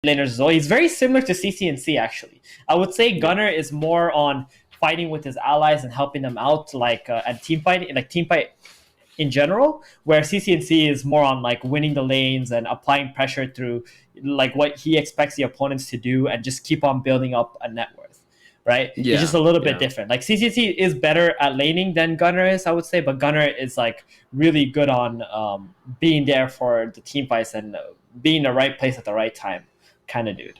laners as well. He's very similar to CC&C actually. I would say Gunnar is more on fighting with his allies and helping them out, like at team fight, like team fight in general, where CC&C is more on like winning the lanes and applying pressure through like what he expects the opponents to do and just keep on building up a net worth, right? Yeah, it's just a little bit different. Like CC&C is better at laning than Gunnar is, I would say, but Gunnar is like really good on being there for the team fights and being in the right place at the right time kind of dude.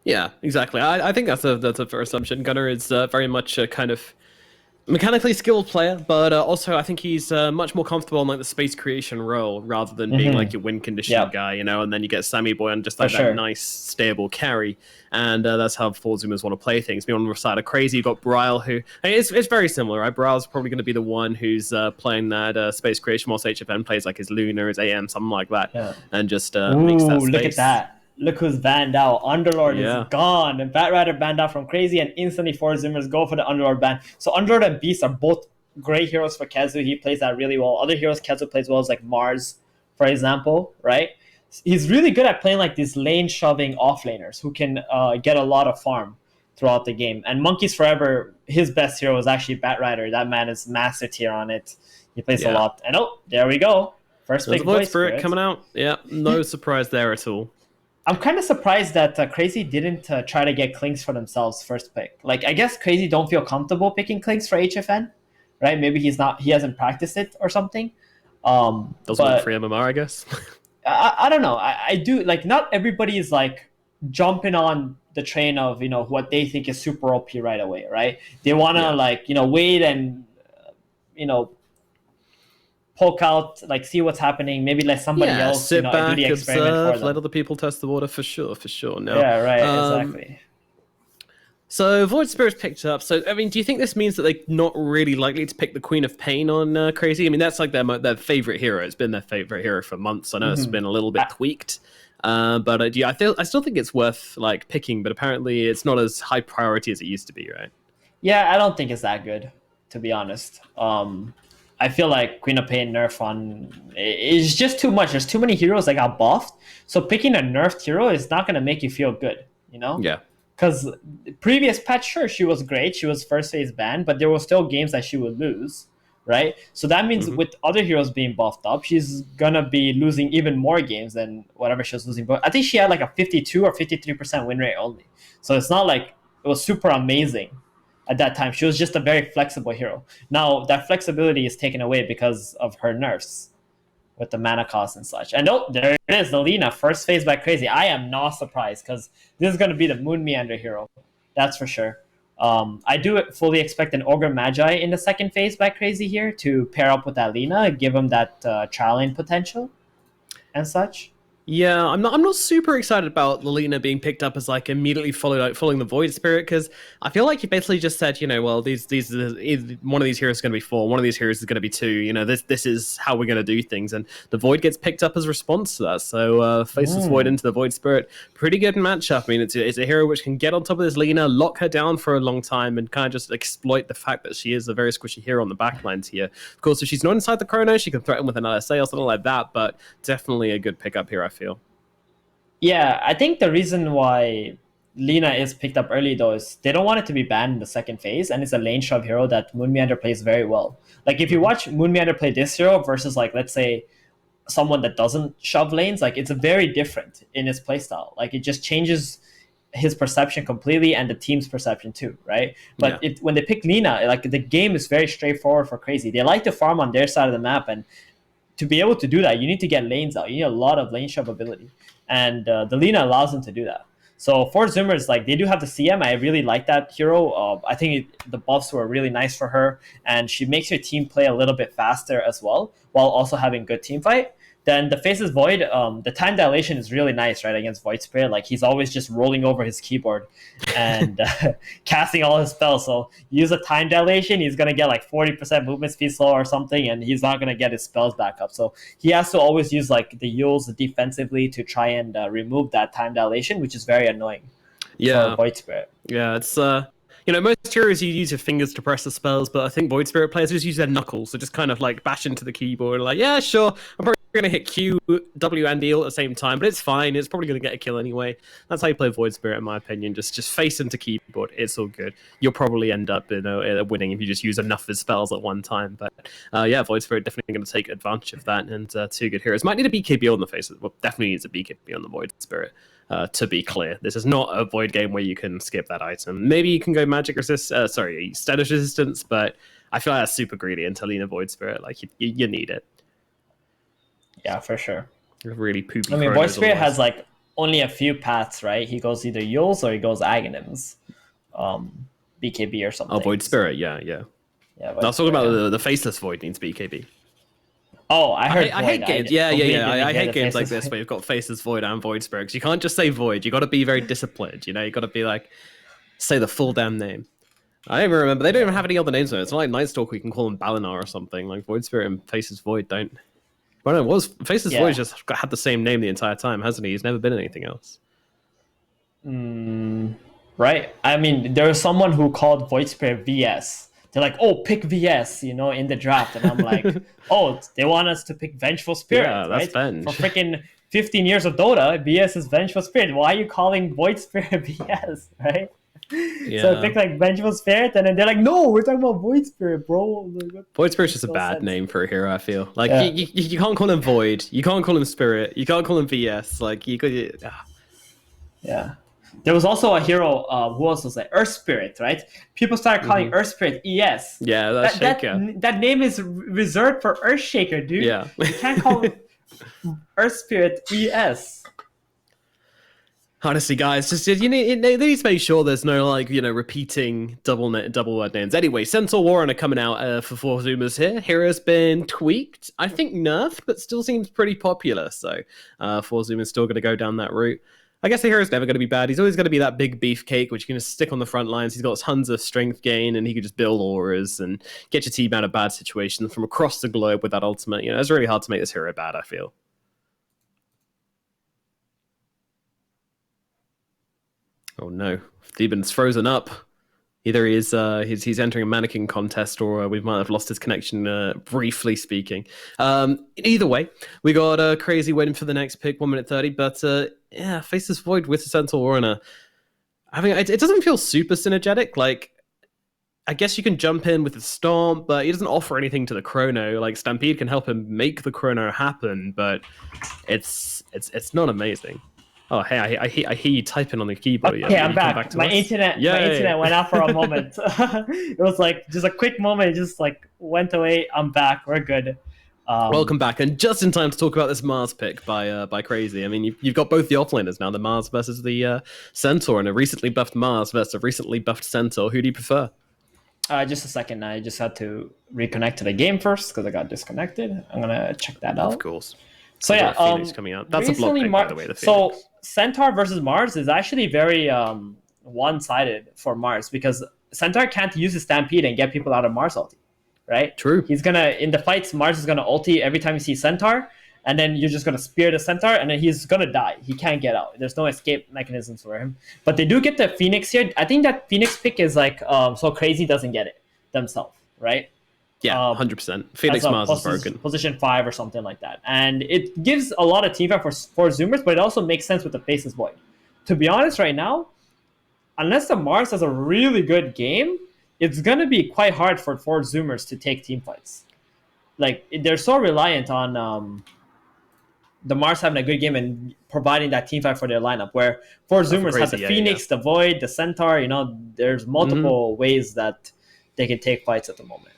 Yeah, exactly. I think that's a fair assumption. Gunnar is very much a kind of mechanically skilled player, but also I think he's much more comfortable in like the space creation role rather than being like your win condition guy, you know. And then you get Sammy Boy on just like that nice stable carry, and that's how 4ZYMers want to play things. Being on the side of Crazy, you've got Bryle, who it's very similar, right? Bryle's probably going to be the one who's playing that space creation, whilst HFN plays like his Luna, his AM, something like that, and just makes that space. Look at that. Look who's banned out. Underlord is gone. And Batrider banned out from Crazy, and instantly 4ZYMers go for the Underlord ban. So Underlord and Beast are both great heroes for KheZu. He plays that really well. Other heroes KheZu plays well is like Mars, for example, right? He's really good at playing like these lane shoving offlaners who can get a lot of farm throughout the game. And Monkeys Forever, his best hero is actually Batrider. That man is master tier on it. He plays a lot. And there we go. First pick Void Spirit coming out. Yeah, no surprise there at all. I'm kind of surprised that Crazy didn't try to get Clinks for themselves first pick. Like, I guess Crazy don't feel comfortable picking Clinks for HFN, right? Maybe he hasn't practiced it or something. Doesn't want free MMR, I guess. I don't know. I do, like, not everybody is like jumping on the train of, you know, what they think is super OP right away, right? They want to like, you know, wait and, you know, poke out, like see what's happening. Maybe let somebody else sit back, do the experiment observe, for them. let other people test the water for sure. No. Yeah, right, exactly. So Void Spirit's picked up. So I mean, do you think this means that they're not really likely to pick the Queen of Pain on Crazy? I mean, that's like their favorite hero. It's been their favorite hero for months. I know it's been a little bit tweaked, but I still think it's worth like picking. But apparently, it's not as high priority as it used to be, right? Yeah, I don't think it's that good, to be honest. I feel like Queen of Pain nerf on is just too much. There's too many heroes that got buffed. So picking a nerfed hero is not going to make you feel good, you know? Yeah. Because previous patch, sure, she was great. She was first phase banned, but there were still games that she would lose, right? So that means with other heroes being buffed up, she's going to be losing even more games than whatever she was losing. But I think she had like a 52 or 53% win rate only. So it's not like it was super amazing. At that time, she was just a very flexible hero. Now, that flexibility is taken away because of her nerfs with the mana cost and such. And there it is, the Lina, first phase by Crazy. I am not surprised because this is going to be the Moon Meander hero. That's for sure. I do fully expect an Ogre Magi in the second phase by Crazy here to pair up with that Lina, give him that trial lane potential and such. Yeah, I'm not super excited about Lina being picked up as like immediately following the Void Spirit, because I feel like you basically just said, you know, well, these one of these heroes is going to be 4, one of these heroes is going to be 2. You know, this is how we're going to do things, and the Void gets picked up as a response to that. So faceless Void into the Void Spirit, pretty good matchup. I mean, it's a hero which can get on top of this Lina, lock her down for a long time, and kind of just exploit the fact that she is a very squishy hero on the backlines here. Of course, if she's not inside the chrono, she can threaten with an LSA or something like that. But definitely a good pickup here, I feel. Yeah, I think the reason why Lina is picked up early, though, is they don't want it to be banned in the second phase, and it's a lane shove hero that Moon Meander plays very well. Like, if you watch Moon Meander play this hero versus, like, let's say, someone that doesn't shove lanes, like, it's very different in his playstyle. Like, it just changes his perception completely and the team's perception too, right? But when they pick Lina, like, the game is very straightforward for Crazy. They like to farm on their side of the map, and to be able to do that, you need to get lanes out. You need a lot of lane shove ability. And the Lina allows them to do that. So 4ZYMers, like, they do have the CM. I really like that hero. I think the buffs were really nice for her, and she makes your team play a little bit faster as well, while also having good team fight. Then the Faceless Void, the time dilation is really nice, right, against Void Spirit. Like, he's always just rolling over his keyboard and casting all his spells. So use a time dilation, he's going to get like 40% movement speed slow or something, and he's not going to get his spells back up. So he has to always use like the Yules defensively to try and remove that time dilation, which is very annoying for Void Spirit. Yeah, it's... You know, most heroes you use your fingers to press the spells, but I think Void Spirit players just use their knuckles, so just kind of like bash into the keyboard, like, yeah, sure, I'm probably going to hit Q, W, and E all at the same time, but it's fine. It's probably going to get a kill anyway. That's how you play Void Spirit, in my opinion. Just face into keyboard. It's all good. You'll probably end up winning if you just use enough of his spells at one time. But yeah, Void Spirit definitely going to take advantage of that, and two good heroes. Might need a BKB on the face. Well, definitely needs a BKB on the Void Spirit. To be clear, this is not a Void game where you can skip that item. Maybe you can go Magic Resist, Status Resistance, but I feel like that's super greedy until Lina Void Spirit. Like, you need it. Yeah, for sure. Really poopy. I mean, Void Spirit has like only a few paths, right? He goes either Yules or he goes Aghanims, BKB or something. Oh, Void Spirit, yeah. I was talking about the Faceless Void needs BKB. Oh, I heard. I hate games. I hate games like this where you've got Faceless Void and Void Spirit. You can't just say Void. You got to be very disciplined. You got to be like, say the full damn name. I don't even remember. They don't even have any other names on it. It's not like Nightstalker. You can call him Balinar or something. Like Void Spirit and Faceless Void don't. Well, no, Faceless Void just had the same name the entire time, hasn't he? He's never been anything else. Right. I mean, there was someone who called Void Spirit VS. They're like, oh, pick VS, in the draft. And I'm like, oh, they want us to pick Vengeful Spirit, yeah, that's right? Venge. For freaking 15 years of Dota, VS is Vengeful Spirit. Why are you calling Void Spirit VS, right? Yeah. So I picked like Vengeful Spirit, and then they're like, no, we're talking about Void Spirit, bro. Like, Void Spirit's just a bad name for a hero, I feel. Like, you can't call him Void. You can't call him Spirit. You can't call him VS. Like, you could... Yeah. There was also a hero, who else was it? Earth Spirit, right? People started calling Earth Spirit ES. Yeah, that's Shaker. That name is reserved for Earth Shaker, dude. Yeah. You can't call Earth Spirit ES. Honestly, guys, just they need to make sure there's no repeating double word names. Anyway, Centaur Warren are coming out for Four Zoomers here. Hero's been tweaked, I think nerfed, but still seems pretty popular. So Four Zoomers still going to go down that route. I guess the hero's never going to be bad. He's always going to be that big beefcake, which you can just stick on the front lines. He's got tons of strength gain, and he can just build auras and get your team out of bad situations from across the globe with that ultimate. It's really hard to make this hero bad, I feel. Oh no, Theban's frozen up. Either he's entering a mannequin contest, or we might have lost his connection, briefly speaking. Either way, we got a crazy win for the next pick, 1 minute 30. But yeah, Faceless Void with the Centaur Warner. I mean, it doesn't feel super synergetic. Like, I guess you can jump in with the Stomp, but he doesn't offer anything to the Chrono. Like, Stampede can help him make the Chrono happen, but it's not amazing. Oh, hey, I hear you typing on the keyboard. Okay, I'm back. My internet went out for a moment. It was like just a quick moment. It just like went away. I'm back. We're good. Welcome back, and just in time to talk about this Mars pick by Crazy. I mean, you've got both the offlaners now, the Mars versus the Centaur, and a recently buffed Mars versus a recently buffed Centaur. Who do you prefer? Just a second. I just had to reconnect to the game first because I got disconnected. I'm gonna check that out. Of course. So yeah, Phoenix coming out. That's a block pick, by the way. The Phoenix. So Centaur versus Mars is actually very one-sided for Mars because Centaur can't use his Stampede and get people out of Mars ulti, right? True. He's gonna in the fights. Mars is gonna ulti every time you see Centaur, and then you're just gonna spear the Centaur, and then he's gonna die. He can't get out. There's no escape mechanisms for him. But they do get the Phoenix here. I think that Phoenix pick is like so Crazy doesn't get it themselves, right? Yeah, 100%. Phoenix Mars is broken. Position 5 or something like that. And it gives a lot of teamfight for Zoomers, but it also makes sense with the Faceless Void. To be honest, right now, unless the Mars has a really good game, it's going to be quite hard for Zoomers to take teamfights. Like, they're so reliant on the Mars having a good game and providing that teamfight for their lineup, where Zoomers have the Phoenix, the Void, the Centaur, there's multiple ways that they can take fights at the moment.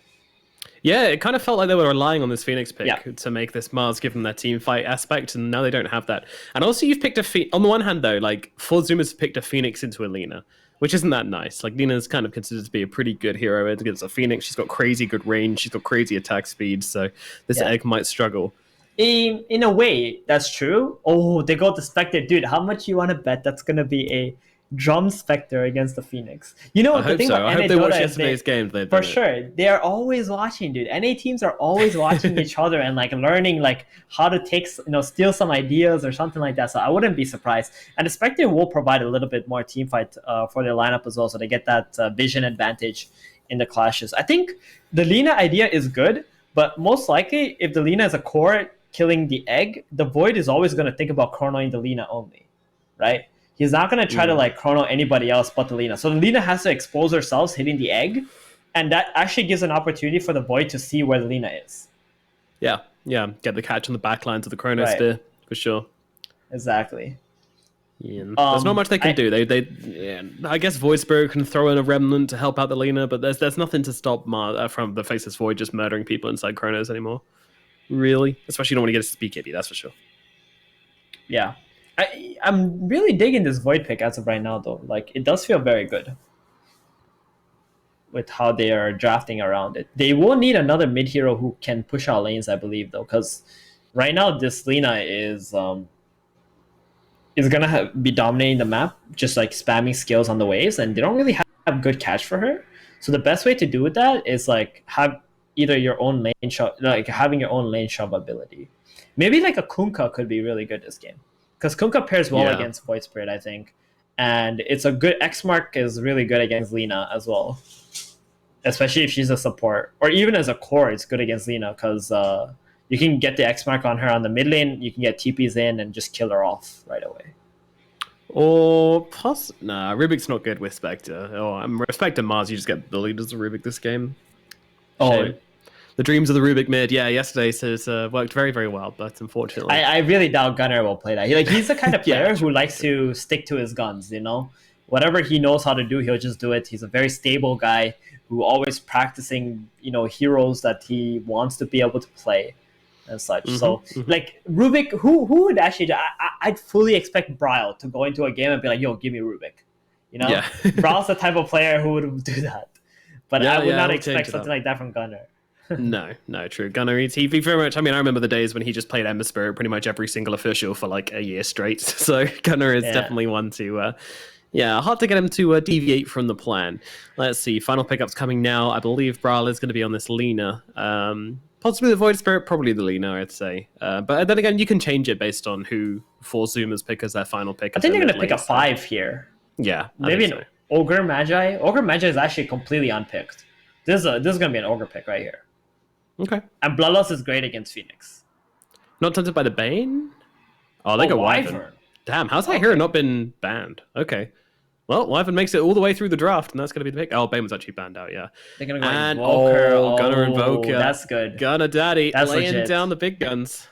Yeah, it kind of felt like they were relying on this Phoenix pick to make this Mars give them their team fight aspect, and now they don't have that. And also, you've picked on the one hand, though, like, Four Zoomers picked a Phoenix into a Lina, which isn't that nice. Like, Lina's kind of considered to be a pretty good hero against a Phoenix. She's got crazy good range, she's got crazy attack speed, so this egg might struggle. In a way, that's true. Oh, they go to Spectre. Dude, how much you want to bet that's going to be a Drum Spectre against the Phoenix? I hope so. I hope they watch yesterday's game. For sure. They are always watching, dude. NA teams are always watching each other and like learning like how to take, steal some ideas or something like that. So I wouldn't be surprised. And the Spectre will provide a little bit more team fight for their lineup as well. So they get that vision advantage in the clashes. I think the Lina idea is good, but most likely if the Lina is a core killing the egg, the Void is always going to think about chronoing the Lina only, right? He's not going to try to like chrono anybody else but the Lina. So the Lina has to expose herself hitting the egg, and that actually gives an opportunity for the Void to see where the Lina is. Yeah, yeah, get the catch on the backline to the Chrono Right. Spear for sure. Exactly. Yeah. There's not much they can do. Yeah, I guess Void Spirit can throw in a remnant to help out the Lina, but there's nothing to stop from the Faceless Void just murdering people inside Chronos anymore. Really, especially you don't want to get a BKB, that's for sure. Yeah, I'm really digging this Void pick as of right now, though. Like, it does feel very good with how they are drafting around it. They will need another mid hero who can push out lanes, I believe, though, because right now this Lina is gonna be dominating the map, just like spamming skills on the waves, and they don't really have good catch for her. So the best way to do that is like have either your own lane shove, like having your own lane shove ability. Maybe like a Kunkka could be really good this game, because Kunkka pairs well against Void Spirit, I think, and it's a good X Mark is really good against Lina as well, especially if she's a support, or even as a core, it's good against Lina because you can get the X Mark on her on the mid lane, you can get TPs in and just kill her off right away. Or nah, Rubik's not good with Spectre. Oh, I'm respecting Mars. You just get bullied as a Rubik this game. Shame. The dreams of the Rubik mid, yeah, yesterday has worked very, very well, but unfortunately, I really doubt Gunnar will play that. He's the kind of player who likes to stick to his guns. You know, whatever he knows how to do, he'll just do it. He's a very stable guy who always practicing, heroes that he wants to be able to play and such. So like Rubik, who would actually? I'd fully expect Bryle to go into a game and be like, "Yo, give me Rubik." Bryle's the type of player who would do that. But I would not expect something like that from Gunnar. No, true. Gunnar, he very much. I mean, I remember the days when he just played Ember Spirit pretty much every single official for like a year straight. So Gunnar is definitely one to. Hard to get him to deviate from the plan. Let's see. Final pickups coming now. I believe Bryle is going to be on this Lina. Possibly the Void Spirit, probably the Lina, I'd say. But then again, you can change it based on who four Zoomers pick as their final pick. I think they're going to pick a 5 here. Yeah. Maybe an Ogre Magi. Ogre Magi is actually completely unpicked. This is going to be an Ogre pick right here. Okay. And Bloodlust is great against Phoenix. Not tempted by the Bane? Oh, they go Wyvern. Damn, how's that hero not been banned? Okay. Well, Wyvern makes it all the way through the draft, and that's going to be the pick. Oh, Bane was actually banned out, yeah. They're going to go Invoker. Gunnar Invoker. That's good. Gunnar Daddy that's laying legit. Down the big guns.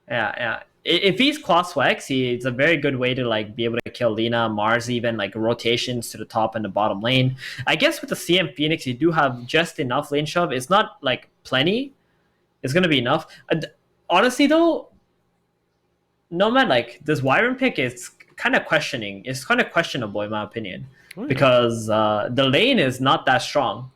Yeah. If he's Crosswex, it's a very good way to like be able to kill Lina, Mars, even like rotations to the top and the bottom lane. I guess with the CM Phoenix, you do have just enough lane shove. It's not like plenty. It's gonna be enough. Honestly, though, Nomad, like this Wyvern pick is kind of questioning. It's kind of questionable in my opinion because the lane is not that strong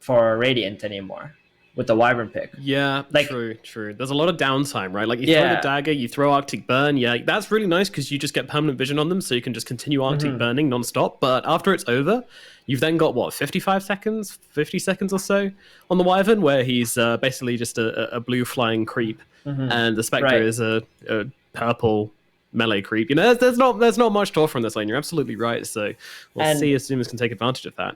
for Radiant anymore. With the Wyvern pick. Yeah, like, true. There's a lot of downtime, right? Like, you throw the dagger, you throw Arctic Burn. Yeah, that's really nice because you just get permanent vision on them, so you can just continue Arctic Burning non-stop. But after it's over, you've then got, 55 seconds? 50 seconds or so on the Wyvern, where he's basically just a blue flying creep. And the Spectre is a purple melee creep. There's not much to offer in this lane. You're absolutely right. So we'll see if Zoomers can take advantage of that.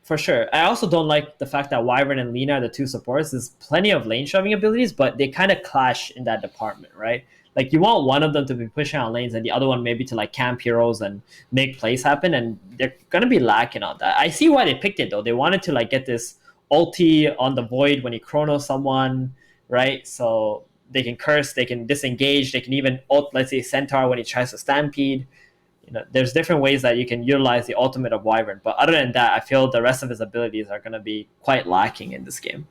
For sure. I also don't like the fact that Wyvern and Lina are the two supports. There's plenty of lane shoving abilities, but they kind of clash in that department, right? Like, you want one of them to be pushing on lanes and the other one maybe to like camp heroes and make plays happen, and they're going to be lacking on that. I see why they picked it, though. They wanted to like get this ulti on the Void when he chronos someone, right? So they can curse, they can disengage, they can even ult, let's say, Centaur when he tries to stampede. There's different ways that you can utilize the ultimate of Wyvern. But other than that, I feel the rest of his abilities are going to be quite lacking in this game.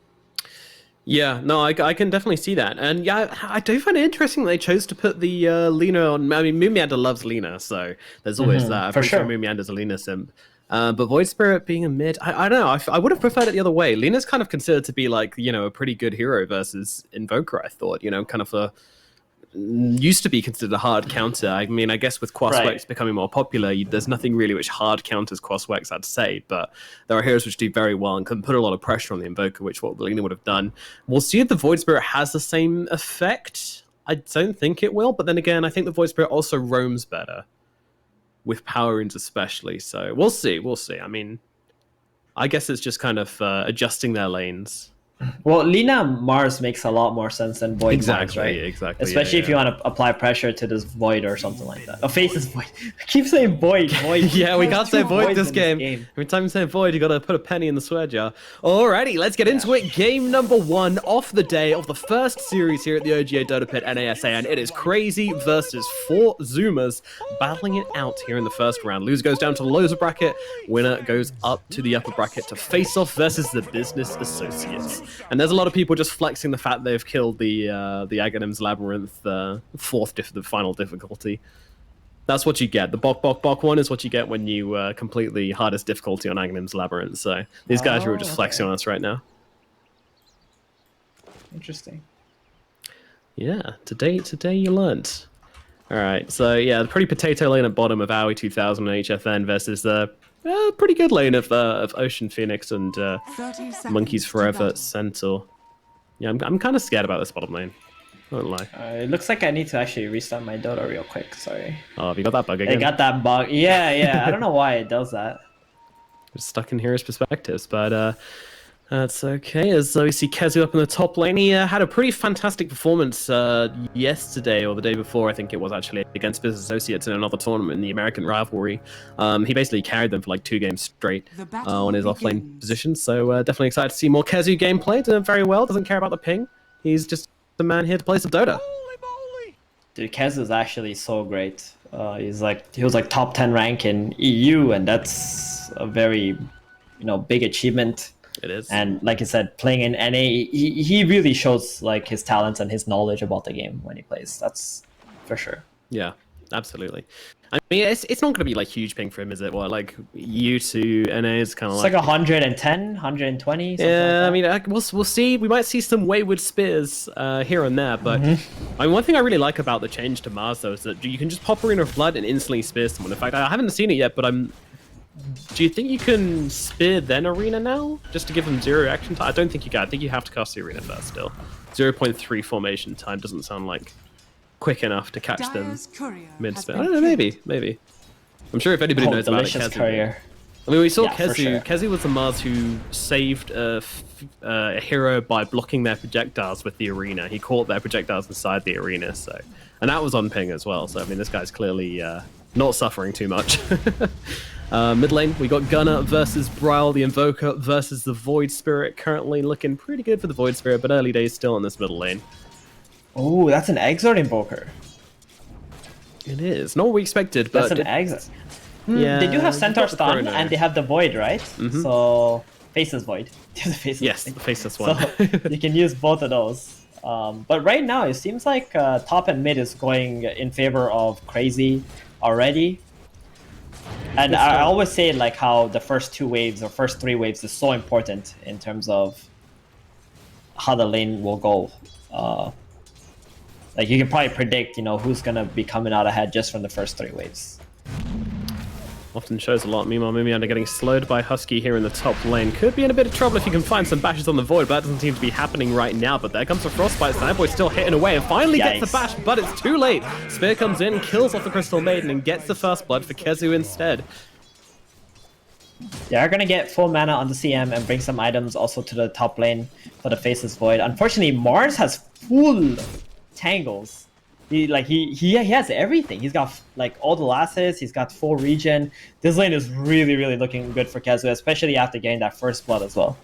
Yeah, no, I can definitely see that. And yeah, I do find it interesting they chose to put the Lina on. I mean, Moonmeander loves Lina, so there's always that. I'm pretty sure Moonmeander's a Lina simp. But Void Spirit being a mid, I don't know. I would have preferred it the other way. Lina's kind of considered to be like, a pretty good hero versus Invoker, I thought. Kind of used to be considered a hard counter. I mean, I guess with Crosswex becoming more popular, there's nothing really which hard counters Crosswex, I'd say, but there are heroes which do very well and can put a lot of pressure on the Invoker, which what Lina would have done. We'll see if the Void Spirit has the same effect. I don't think it will, but then again, I think the Void Spirit also roams better, with power runes especially, so we'll see. I mean, I guess it's just kind of adjusting their lanes Well, Lina Mars makes a lot more sense than Void Mars, Exactly, right? exactly. Especially if you want to apply pressure to this Void or something like that. Oh, Face is Void. I keep saying Void, Void. Yeah, we There's can't say two Void voids this in game. Every time you say Void, you gotta put a penny in the swear jar. Alrighty, let's get into it. Game number 1 of the day of the first series here at the OGA Dota Pit NASA, and it is CR4ZY versus 4 Zoomers battling it out here in the first round. Loser goes down to the loser bracket, winner goes up to the upper bracket to face off versus the Business Associates. And there's a lot of people just flexing the fact they've killed the Aghanim's Labyrinth the final difficulty. That's what you get. The Bok one is what you get when you complete the hardest difficulty on Aghanim's Labyrinth. So these guys are all just flexing on us right now. Interesting. Yeah, today you learned. All right, so yeah, the pretty potato lane at bottom of Aoi 2000 and HFN versus the pretty good lane of Ocean Phoenix and Monkeys Forever Centaur. Yeah, I'm kind of scared about this bottom lane. I won't lie. It looks like I need to actually restart my Dota real quick. Sorry. Oh, have you got that bug again? I got that bug. Yeah. I don't know why it does that. Just stuck in Hero's perspectives, but that's okay. As we see CR4ZY up in the top lane, he had a pretty fantastic performance yesterday or the day before, I think it was actually, against Business Associates in another tournament in the American rivalry. He basically carried them for like 2 games straight on his offlane position. So definitely excited to see more CR4ZY gameplay. Doing very well. Doesn't care about the ping. He's just the man here to play some Dota. Dude, CR4ZY is actually so great. He was like top 10 rank in EU, and that's a very, big achievement. It is. And like I said, playing in NA, he really shows like his talents and his knowledge about the game when he plays. That's for sure. Yeah, absolutely. I mean, it's not going to be like huge ping for him, is it? What, like U to NA is kind of like 110, 120. Yeah, like I mean, we'll see. We might see some wayward spears here and there, but I mean, one thing I really like about the change to Mars though is that you can just pop Arena of Blood and instantly spear someone. In fact, I haven't seen it yet, but do you think you can spear then Arena now? Just to give them 0 reaction time? I don't think you can. I think you have to cast the Arena first still. 0.3 formation time doesn't sound like quick enough to catch them mid-spin. I don't know, maybe. I'm sure if anybody knows about it, CR4ZY. I mean, we saw CR4ZY. Sure. CR4ZY was the Mars who saved a hero by blocking their projectiles with the Arena. He caught their projectiles inside the Arena, and that was on ping as well. So I mean, this guy's clearly not suffering too much. Mid lane, we got Gunnar versus Bryle, the Invoker versus the Void Spirit. Currently looking pretty good for the Void Spirit, but early days still in this middle lane. Oh, that's an Exort Invoker. It is. Not what we expected, but... That's an Exort. Yeah, they do have Centaur Stun, and they have the Void, right? So, Faceless Void. Yes, the Faceless one. So, you can use both of those. But right now, it seems like top and mid is going in favor of CR4ZY already. And I always say like how the first 2 waves or first 3 waves is so important in terms of how the lane will go. Like you can probably predict, who's gonna be coming out ahead just from the first 3 waves. Often shows a lot. Meanwhile, Mimianda getting slowed by Husky here in the top lane. Could be in a bit of trouble if he can find some bashes on the Void, but that doesn't seem to be happening right now. But there comes the Frostbite. Sandboy still hitting away and finally gets the bash, but it's too late. Spear comes in, kills off the Crystal Maiden, and gets the first blood for CR4ZY instead. They are gonna get full mana on the CM and bring some items also to the top lane for the Faceless Void. Unfortunately, Mars has full tangles. He has everything. He's got like all the lasses. He's got full regen. This lane is really looking good for CR4ZY, especially after getting that first blood as well.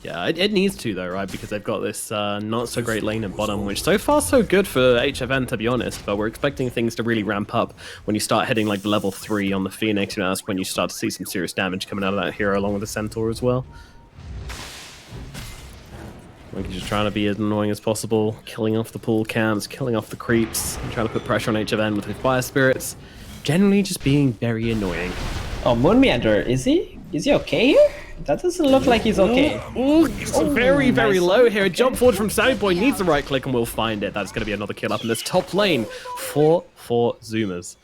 Yeah, it needs to though, right? Because they've got this not so great lane at bottom, which so far so good for HFN to be honest. But we're expecting things to really ramp up when you start hitting like level 3 on the Phoenix. That's when you start to see some serious damage coming out of that hero along with the Centaur as well. Like he's just trying to be as annoying as possible, killing off the pool camps, killing off the creeps, and trying to put pressure on HFN with his fire spirits. Generally just being very annoying. Oh, Moon Meander, is he okay here? That doesn't look like he's okay. Ooh, it's very low here. A jump forward from Sammy Boy needs the right click and we'll find it. That's going to be another kill up in this top lane for Zoomers.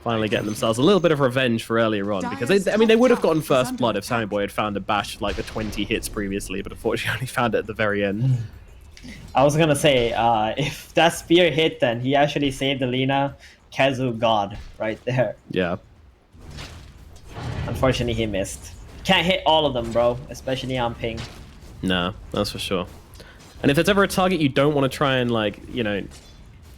Finally getting themselves a little bit of revenge for earlier on, because they would have gotten first blood if Sammy Boy had found a bash like the 20 hits previously, but unfortunately only found it at the very end. I was gonna say, if that spear hit, then he actually saved the Lina. CR4ZY God right there. Yeah. Unfortunately, he missed. Can't hit all of them, bro, especially on ping. Nah, that's for sure. And if there's ever a target you don't want to try and, like, you know,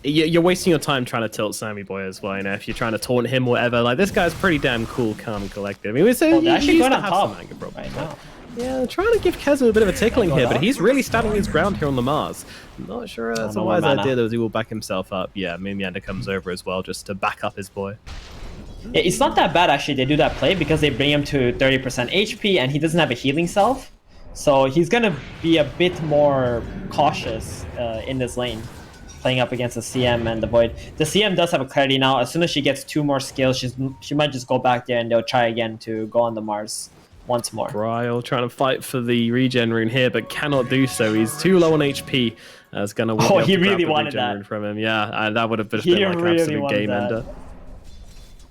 you're wasting your time trying to tilt Sammy Boy as well, you know, if you're trying to taunt him or whatever. Like, this guy's pretty damn cool, calm, and collected. I mean, we're saying they're actually going on have top some anger problems right now. Yeah, trying to give Kezu a bit of a tickling here, but he's really standing his ground here on the Mars. I'm not sure that's a wise idea, though, as he will back himself up. Yeah, Moonmeander comes over as well, just to back up his boy. Yeah, it's not that bad, actually, they do that play, because they bring him to 30% HP, and he doesn't have a healing self. So he's going to be a bit more cautious in this lane, playing up against the CM and the Void. The CM does have a clarity now. As soon as she gets 2 more skills, she might just go back there and they'll try again to go on the Mars once more. Bryle trying to fight for the regen rune here, but cannot do so. He's too low on HP. It's gonna he really wanted that from him. Yeah, that would have been like an absolute game ender.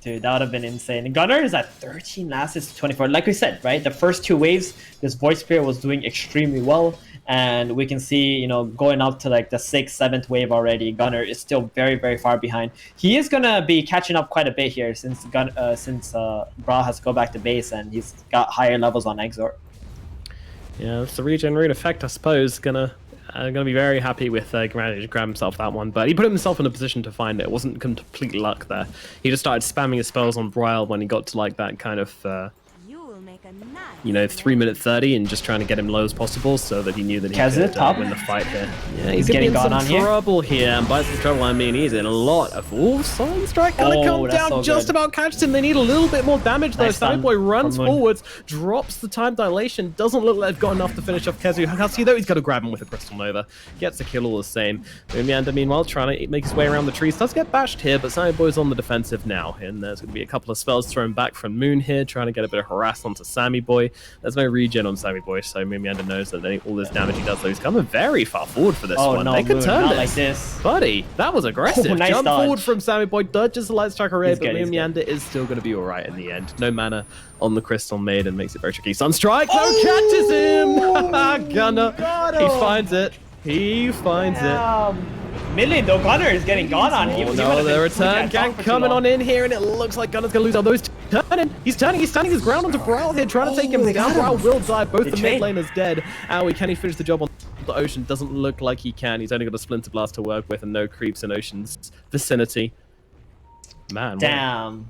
Dude, that would have been insane. Gunner is at 13, last is 24. Like we said, right? The first 2 waves, this Void Spirit was doing extremely well. And we can see, you know, going up to like the 6th, 7th wave already, Gunner is still very, very far behind. He is going to be catching up quite a bit here since Brawl has to go back to base and he's got higher levels on Exort. Yeah, it's the regen rune effect, I suppose. Gonna be very happy with managing to grab himself that one, but he put himself in a position to find it. It wasn't complete luck there. He just started spamming his spells on Bryle when he got to like that kind of, you know, 3 minute 30 and just trying to get him low as possible so that he knew that he could win the fight here. Yeah, he's getting some trouble here, and by some trouble I mean he's in a lot of... Sunstrike gonna come down, just about catches him. They need a little bit more damage though. Sammy Boy runs forwards, drops the time dilation, doesn't look like they've got enough to finish off Kezu. Husky though, he's got to grab him with a Crystal Nova. Gets the kill all the same. Moonmeander meanwhile trying to make his way around the trees. Does get bashed here, but Sammy Boy's on the defensive now, and there's going to be a couple of spells thrown back from Moon here, trying to get a bit of harass onto Sammy Boy. There's no regen on Sammy Boy, so Moonmeander knows that all this damage he does, though, he's coming very far forward for this one. No, they could turn not like this. Buddy, that was aggressive. Nice Jump dodge forward from Sammy Boy, dodges the Light Strike array, but Moonmeander is still going to be alright in the end. No mana on the Crystal Maiden makes it very tricky. Sunstrike, catches him! Gunner, he finds it. He finds it. Million though, Gunner is getting gone on. No, the return gank coming on in here, and it looks like Gunner's gonna lose all those turning. He's standing his ground onto Bryle here, trying to take him down. Bryle will die. Both the mid laners dead. Owie, can he finish the job on the Ocean? Doesn't look like he can. He's only got a Splinter Blast to work with and no creeps in Ocean's vicinity. Man, damn.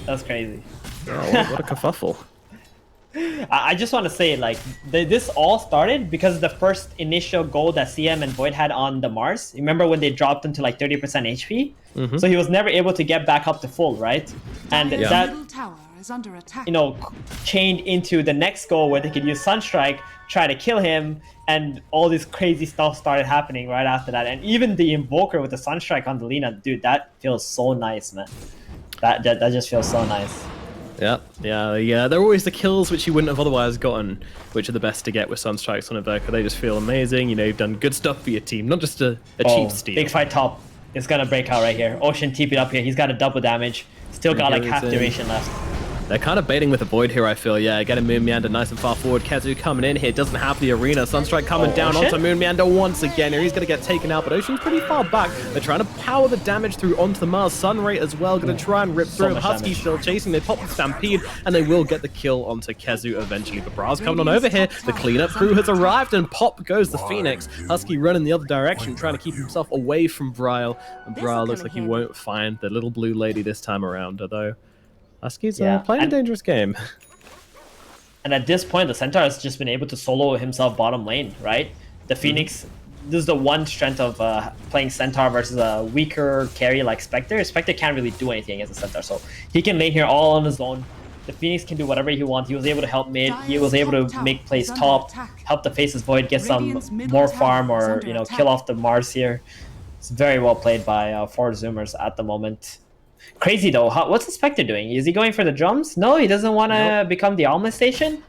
That's crazy. Oh, what a kerfuffle. I just want to say, like, this all started because of the first initial goal that CM and Void had on the Mars. Remember when they dropped him to like 30% HP? So he was never able to get back up to full, right? And that, you know, chained into the next goal where they could use Sunstrike, try to kill him, and all this crazy stuff started happening right after that. And even the Invoker with the Sunstrike on the Lina, dude, that feels so nice, man. That just feels so nice. Yeah. They're always the kills which you wouldn't have otherwise gotten, which are the best to get with Sunstrikes on Invoker. They just feel amazing. You know, you've done good stuff for your team, not just a cheap steal. Big fight top. It's gonna break out right here. Ocean TP'd up here. He's got a double damage. Still got like half duration left. They're kind of baiting with a Void here, I feel. Yeah, getting Moonmeander nice and far forward. Kezu coming in here, doesn't have the arena. Sunstrike coming down onto Moonmeander once again. He's going to get taken out, but Ocean's pretty far back. They're trying to power the damage through onto the Mars. Sunray as well, going to try and rip through him. Husky still chasing. They pop the Stampede, and they will get the kill onto Kezu eventually. But Bra's coming on over here. The cleanup crew has arrived, and pop goes the Phoenix. Husky running the other direction, trying to keep himself away from Bryle. And Bryle looks like he won't find the little blue lady this time around, although Husky's playing a dangerous game. And at this point, the Centaur has just been able to solo himself bottom lane, right? The Phoenix, this is the one strength of playing Centaur versus a weaker carry like Spectre. Spectre can't really do anything against the Centaur, so he can lane here all on his own. The Phoenix can do whatever he wants. He was able to help mid. He was able to make plays top, help the Faceless Void get some more farm or, you know, kill off the Mars here. It's very well played by 4 Zoomers at the moment. Crazy though, what's the Spectre doing? Is he going for the drums? No, he doesn't want to become the Omelette Station?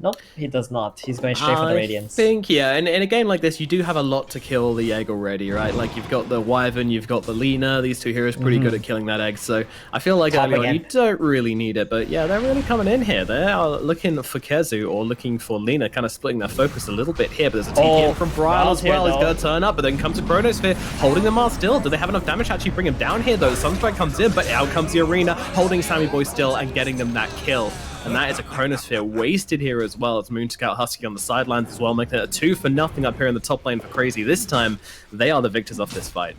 Nope, he does not. He's going straight for the Radiance. I think, yeah, and in a game like this, you do have a lot to kill the egg already, right? Like, you've got the Wyvern, you've got the Lina. These 2 heroes pretty good at killing that egg, so I feel like early on, you don't really need it. But yeah, they're really coming in here. They are looking for Kezu or looking for Lina, kind of splitting their focus a little bit here. But there's a TP in from Bryle as well. He's going to turn up, but then comes a Chronosphere, holding the Mars still. Do they have enough damage to actually bring him down here, though? Sunstrike comes in, but out comes the arena, holding Sammy Boy still and getting them that kill. and that is a Chronosphere wasted here as well. It's Moon Scout Husky on the sidelines as well, making it a 2-0 up here in the top lane for Crazy. This time, they are the victors of this fight.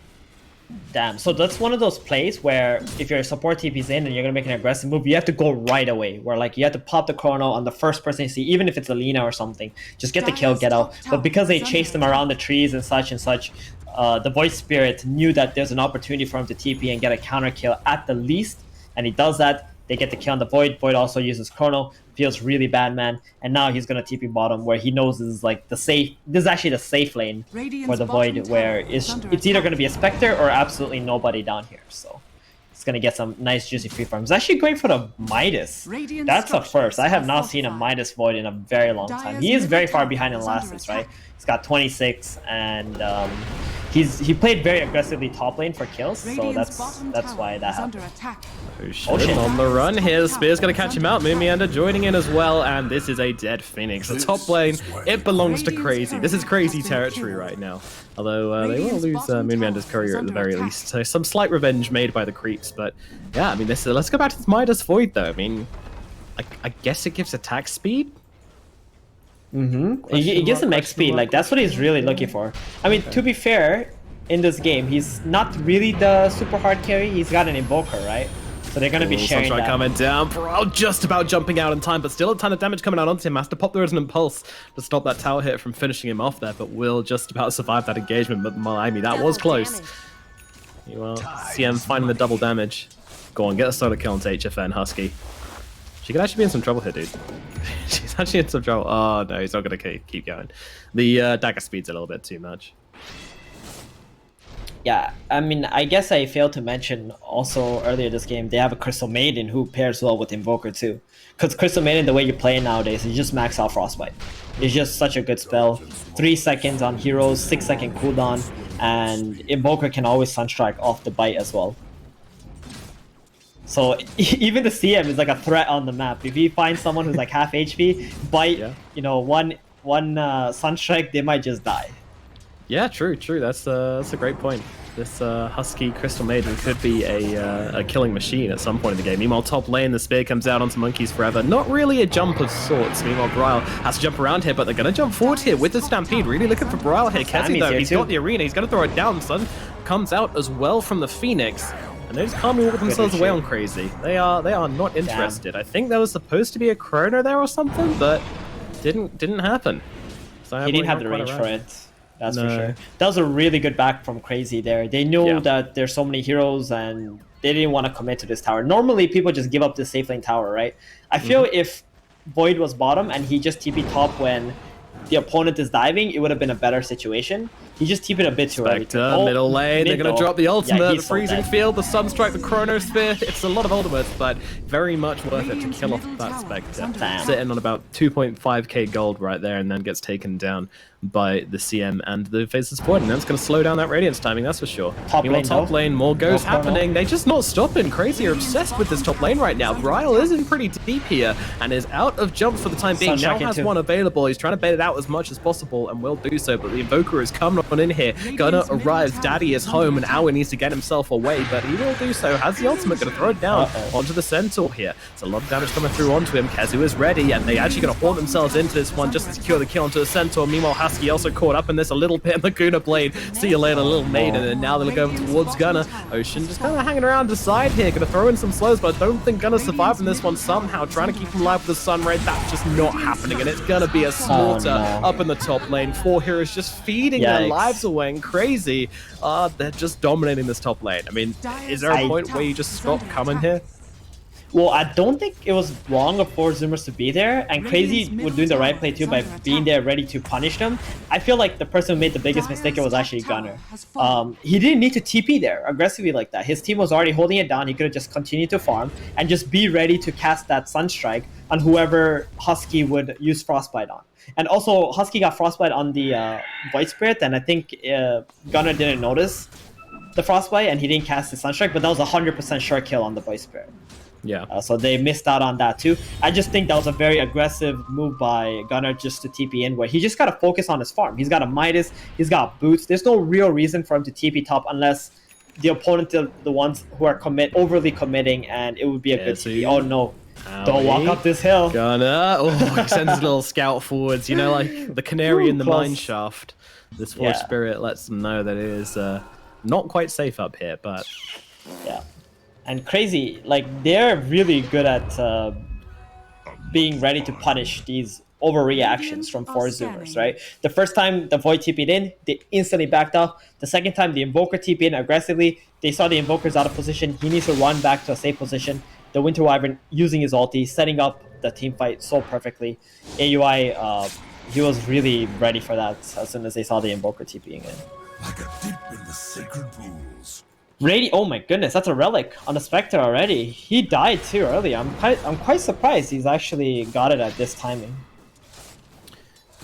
Damn, so that's one of those plays where if your support TP's in and you're gonna make an aggressive move, you have to go right away. Where like you have to pop the chrono on the first person you see, even if it's a Lina or something. Just get the kill, get out. But because they chased them around the trees and such, the Void Spirit knew that there's an opportunity for him to TP and get a counter kill at the least, and he does that. They get the kill on the Void. Void also uses chrono. Feels really bad, man. And now he's gonna TP bottom, where he knows this is like the safe. This is actually the safe lane for the Void, where it's either gonna be a Spectre or absolutely nobody down here. So it's gonna get some nice juicy free farms. He's actually going for the Midas. That's a first. I have not seen a Midas Void in a very long time. He is very far behind in last, right? He's got 26, and he played very aggressively top lane for kills, so that's why that happened. Ocean on the run here. Spear's going to catch him out. Moonmeander joining in as well, and this is a dead Phoenix. The top lane, it belongs to Crazy. This is Crazy territory right now. Although they will lose Moonmeander's courier at the very least. So some slight revenge made by the creeps, but yeah, I mean, let's go back to the Midas Void though. I mean, I guess it gives attack speed. It gives him XP, like that's what he's really looking for. I mean, to be fair, in this game, he's not really the super hard carry. He's got an Invoker, right? So they're going to be sharing that. Coming down. Bro, just about jumping out in time, but still a ton of damage coming out onto him. Has to pop the Resonant Pulse to stop that tower hit from finishing him off there, but will just about survive that engagement. But Miami, that was close. Well, CM finding the double damage. Go on, get a solo kill onto HFN, Husky. She could actually be in some trouble here, dude. She's actually in some trouble. Oh, no, he's not going to keep going. The dagger speed's a little bit too much. Yeah, I mean, I guess I failed to mention also earlier this game, they have a Crystal Maiden who pairs well with Invoker too. Because Crystal Maiden, the way you play it nowadays, is just max out Frostbite. It's just such a good spell. 3 seconds on heroes, 6-second cooldown, and Invoker can always Sunstrike off the bite as well. So even the CM is like a threat on the map. If he finds someone who's like half HP, bite, you know, one Sunstrike, they might just die. Yeah, true. That's a great point. This Husky Crystal Maiden could be a killing machine at some point in the game. Meanwhile, top lane, the spear comes out onto Monkeys Forever. Not really a jump of sorts. Meanwhile, Brile has to jump around here, but they're going to jump forward here with the Stampede. Really looking for Brile here. Kessie, though, he's got the arena. He's going to throw it down. Sun comes out as well from the Phoenix. And they just calmly walk themselves away on Crazy. They are not interested. I think there was supposed to be a Chrono there or something, but didn't happen. So he didn't have the range for it. That's for sure. That was a really good back from Crazy there. They knew that there's so many heroes and they didn't want to commit to this tower. Normally, people just give up this safe lane tower, right? I feel if Void was bottom and he just TP top when the opponent is diving, it would have been a better situation. He just TP'd a bit too early. Middle lane, they're going to drop the ultimate, the freezing field, the Sunstrike, the Chronosphere. It's a lot of ultimates, but very much worth it to kill off that Spectre. Sitting on about 2.5k gold right there, and then gets taken down by the CM and the Faceless Void, and that's going to slow down that Radiance timing, that's for sure. Top lane, more goes happening. They're just not stopping. Crazy are obsessed with this top lane right now. Ryle is in pretty deep here and is out of jumps for the time being. Now has one available. He's trying to bait it out as much as possible and will do so, but the Invoker is coming on in here. Gonna arrive. Daddy is home, and Aoi needs to get himself away, but he will do so. Has the ultimate, gonna throw it down onto the Centaur here. It's a lot of damage coming through onto him. Kezu is ready, and they actually gonna haunt themselves into this one just to secure the kill onto the Centaur. Meanwhile, Husky also caught up in this a little bit in the Guna Blade. See you later, little maiden, and now they'll go towards Gunner. Ocean just kind of hanging around the side here, gonna throw in some slows, but I don't think Gunner's surviving this one somehow. Trying to keep him alive with the Sun Ray, that's just not happening, and it's gonna be a slaughter up in the top lane. 4 heroes just feeding their lives away. Crazy, they're just dominating this top lane. I mean, is there a point where you just stop coming here? Well, I don't think it was wrong of 4 Zoomers to be there, and Crazy was doing the right play too by being there ready to punish them. I feel like the person who made the biggest mistake was actually Gunner. He didn't need to TP there aggressively like that. His team was already holding it down. He could have just continued to farm and just be ready to cast that Sunstrike on whoever Husky would use Frostbite on. And also, Husky got Frostbite on the Void Spirit, and I think Gunner didn't notice the Frostbite, and he didn't cast the Sunstrike, but that was a 100% sure kill on the Void Spirit. Yeah. So they missed out on that too. I just think that was a very aggressive move by Gunner just to TP in, where he just got to focus on his farm. He's got a Midas, he's got boots. There's no real reason for him to TP top unless the opponent are the ones who are overly committing, and it would be a good TP. Oh no. Don't walk up this hill. Gonna. Oh, he sends his little scout forwards. You know, like the canary in the mine shaft. This Forge Spirit lets them know that it is not quite safe up here, but... Yeah. And Crazy, like, they're really good at being ready to punish these overreactions from Force Zoomers, right? The first time the Void TP'd in, they instantly backed up. The second time the Invoker TP'd in aggressively, they saw the Invoker's out of position. He needs to run back to a safe position. The Winter Wyvern using his ulti, setting up the team fight so perfectly. AUI, he was really ready for that as soon as they saw the Invoker TPing in. Like a dip in the sacred pools. Oh my goodness, that's a relic on the Spectre already. He died too early. I'm quite surprised he's actually got it at this timing.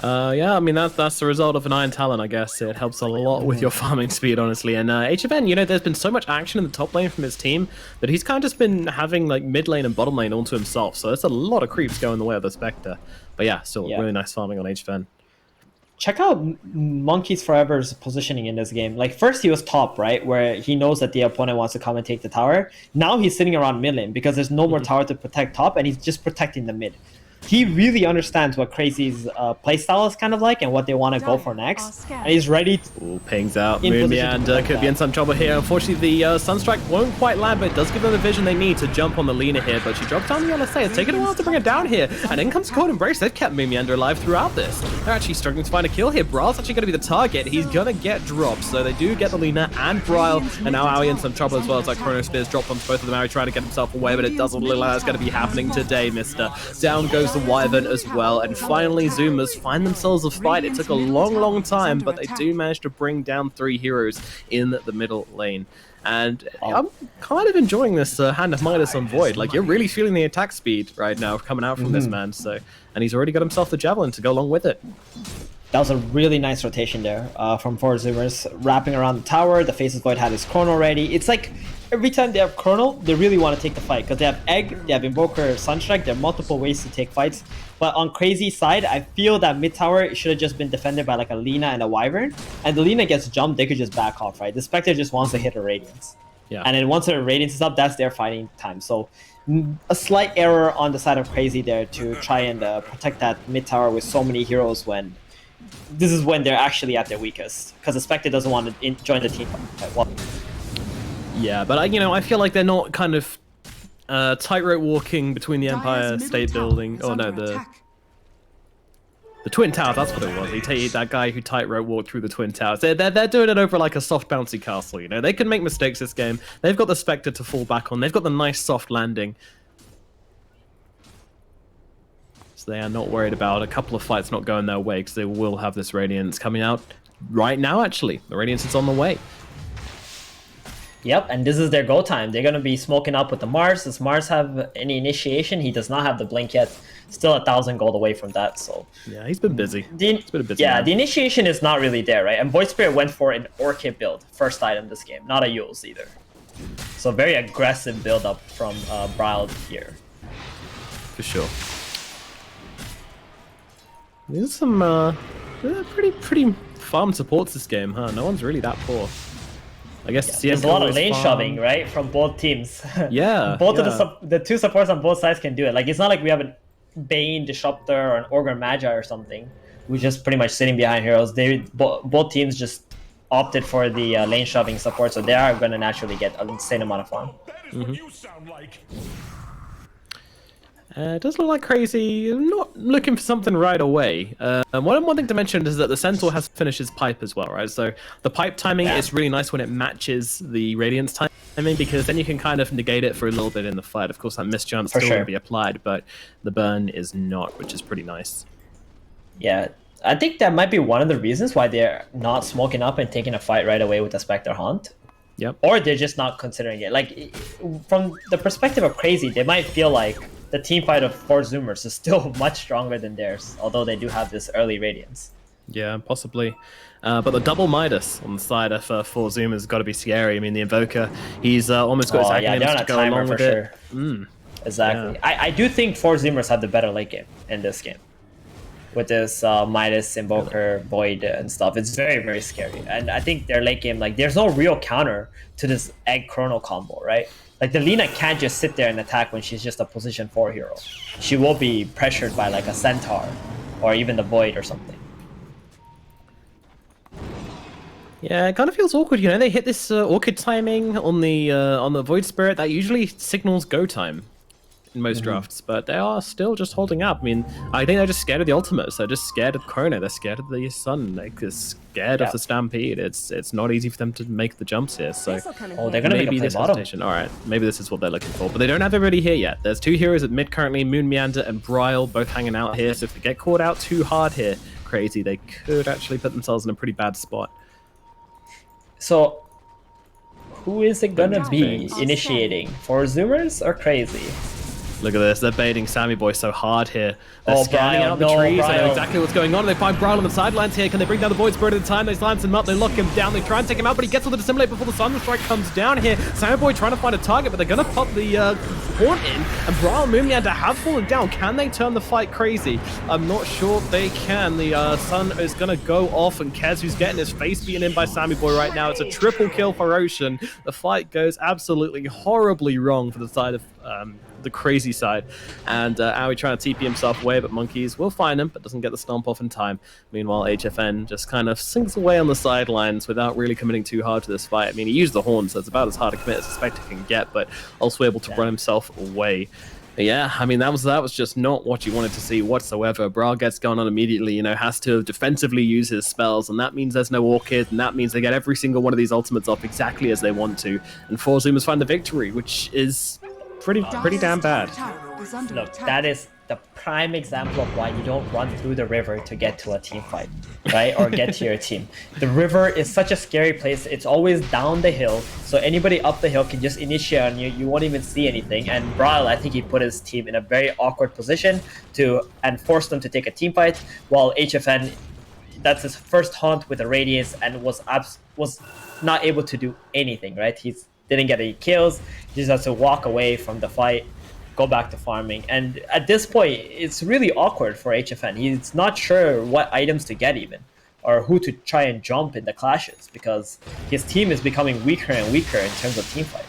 Yeah, I mean, that's the result of an Iron Talon, I guess. It helps a lot with your farming speed, honestly. And HFN, you know, there's been so much action in the top lane from his team that he's kind of just been having, like, mid lane and bottom lane all to himself. So there's a lot of creeps going the way of the Spectre. But yeah, still really nice farming on HFN. Check out Monkeys Forever's positioning in this game. Like, first he was top, right? Where he knows that the opponent wants to come and take the tower. Now he's sitting around mid lane because there's no more tower to protect top, and he's just protecting the mid. He really understands what Crazy's playstyle is kind of like and what they want to go for next. And he's ready to... Ooh, pings out. Moonmeander could be in some trouble here. Unfortunately, the Sunstrike won't quite land, but it does give them the vision they need to jump on the Lina here. But she drops down the LSA. It's taken a while to bring it down here. And in comes Cold Embrace. They've kept Moonmeander alive throughout this. They're actually struggling to find a kill here. Bryle's actually going to be the target. He's going to get dropped. So they do get the Lina and Bryle. And now Aoi in some trouble as well. It's like Chrono Spears dropped onto both of them. Aoi trying to get himself away, but it doesn't look like that's going to be happening today, mister. Down goes the Wyvern as well, and finally Zoomers find themselves a fight. It took a long time, but they do manage to bring down 3 heroes in the middle lane. And I'm kind of enjoying this Hand of Midas on Void. Like, you're really feeling the attack speed right now coming out from this man. So, and he's already got himself the Javelin to go along with it. That was a really nice rotation there from 4 Zoomers. Wrapping around the tower, the Faceless Void had his Chrono ready. It's like every time they have Chrono, they really want to take the fight because they have Egg, they have Invoker, Sunstrike. There are multiple ways to take fights. But on Crazy's side, I feel that mid tower should have just been defended by like a Lina and a Wyvern. And the Lina gets jumped, they could just back off, right? The Spectre just wants to hit a Radiance. Yeah. And then once her Radiance is up, that's their fighting time. So a slight error on the side of Crazy there to try and protect that mid tower with so many heroes when this is when they're actually at their weakest. Because the Spectre doesn't want to join the team fight. Well, yeah, but I feel like they're not kind of tightrope walking between the Empire State Building. Oh no, the Twin Towers. That's what it was. That guy who tightrope walked through the Twin Towers. They're doing it over like a soft bouncy castle. You know, they can make mistakes this game. They've got the Spectre to fall back on. They've got the nice soft landing. So they are not worried about a couple of fights not going their way because they will have this Radiance coming out right now. Actually, the Radiance is on the way. Yep, and this is their go time. They're going to be smoking up with the Mars. Does Mars have any initiation? He does not have the blink yet. Still 1,000 gold away from that. So yeah, he's been busy. He's been a busy yeah, man. The initiation is not really there, right? And Void Spirit went for an Orchid build, first item this game, not a Yules either. So very aggressive build up from Bryle here. For sure. There's some pretty farm supports this game, huh? No one's really that poor. I guess there's a lot of lane shoving, right, from both teams. Yeah. Both of the 2 supports on both sides can do it. Like, it's not like we have a Bane Disruptor or an Ogre Magi or something who's just pretty much sitting behind heroes. Both teams just opted for the lane shoving support, so they are going to naturally get an insane amount of farm. That is what you sound like. It does look like Crazy. Not looking for something right away. One thing to mention is that the Centaur has finished his pipe as well, right? So the pipe timing is really nice when it matches the Radiance timing because then you can kind of negate it for a little bit in the fight. Of course, that misjump still going to be applied, but the burn is not, which is pretty nice. Yeah, I think that might be one of the reasons why they're not smoking up and taking a fight right away with the Spectre Haunt. Yep. Or they're just not considering it. Like, from the perspective of Crazy, they might feel like the team fight of 4 Zoomers is still much stronger than theirs, although they do have this early Radiance. Yeah, possibly. But the double Midas on the side of 4 Zoomers has got to be scary. I mean, the Invoker, he's almost got his acronyms to go along with it. Exactly. Yeah. I do think 4 Zoomers have the better late game in this game. With this Midas, Invoker, Void, and stuff. It's very scary. And I think their late game, like, there's no real counter to this Egg Chrono combo, right? Like the Lina can't just sit there and attack when she's just a position 4 hero. She will be pressured by like a Centaur or even the Void or something. Yeah, it kind of feels awkward, you know. They hit this Orchid timing on the Void Spirit that usually signals go time in most drafts, but they are still just holding up. I mean, I think they're just scared of the ultimates. They're just scared of Chrono. They're scared of the Sun. They're scared of the Stampede. It's not easy for them to make the jumps here. So They're gonna make a play bottom. All right, maybe this is what they're looking for, but they don't have everybody here yet. There's 2 heroes at mid currently, Moon Meander and Bryle, both hanging out here. So if they get caught out too hard here, crazy, they could actually put themselves in a pretty bad spot. So, who is it gonna be initiating? 4-zoomers or Crazy? Look at this, they're baiting Sammy Boy so hard here. They're scanning Bryle, out the trees, they know exactly what's going on. They find Bryle on the sidelines here. Can they bring down the Void Spirit at the time? They silence him up, they lock him down, they try and take him out, but he gets all the Dissimulate before the Sun Strike comes down here. Sammy Boy trying to find a target, but they're gonna pop the Horn in, and Bryle and Moonmeander have fallen down. Can they turn the fight crazy? I'm not sure they can. The Sun is gonna go off, and Kez, who's getting his face beaten in by Sammy Boy right now. It's a triple kill for Ocean. The fight goes absolutely horribly wrong for the side of the Crazy side, and Aoi trying to TP himself away, but Monkeys will find him, but doesn't get the stomp off in time. Meanwhile, HFN just kind of sinks away on the sidelines without really committing too hard to this fight. I mean, he used the horn, so it's about as hard to commit as a Spectre can get, but also able to run himself away. But yeah, I mean, that was just not what you wanted to see whatsoever. Bryle gets going on immediately, you know, has to defensively use his spells, and that means there's no Orchid, and that means they get every single one of these ultimates off exactly as they want to, and 4-zoomers find the victory, which is pretty damn bad. Look, that is the prime example of why you don't run through the river to get to a team fight, right? Or get to your team. The river is such a scary place. It's always down the hill, so anybody up the hill can just initiate on you. You won't even see anything. And Bryle, I think he put his team in a very awkward position and forced them to take a team fight, while HFN, that's his first haunt with a Radiance and was not able to do anything, right? He didn't get any kills. He just has to walk away from the fight, go back to farming. And at this point, it's really awkward for HFN. He's not sure what items to get even, or who to try and jump in the clashes, because his team is becoming weaker and weaker in terms of team fight.